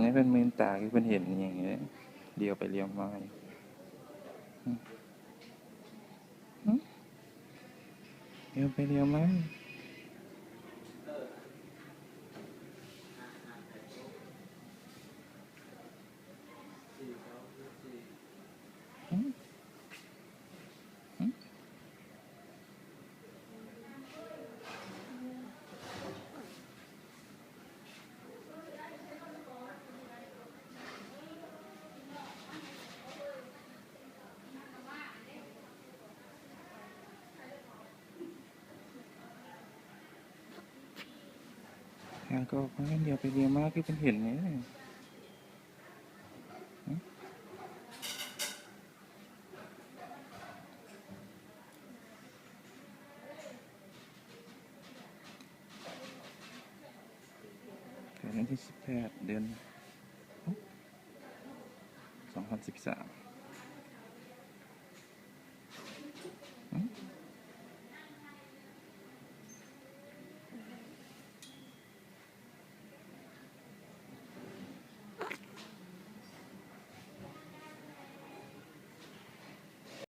นี่เป็นมือตาคือเป็นเห็นอย่างเงี้ยเลี้ยวไปเลี้ยวมาเลี้ยวไปเลี้ยวมาก็เลี้ยวไปเลี้ยวมาคือเป็นเห็นเนี่ยวันที่18 เดือน 2013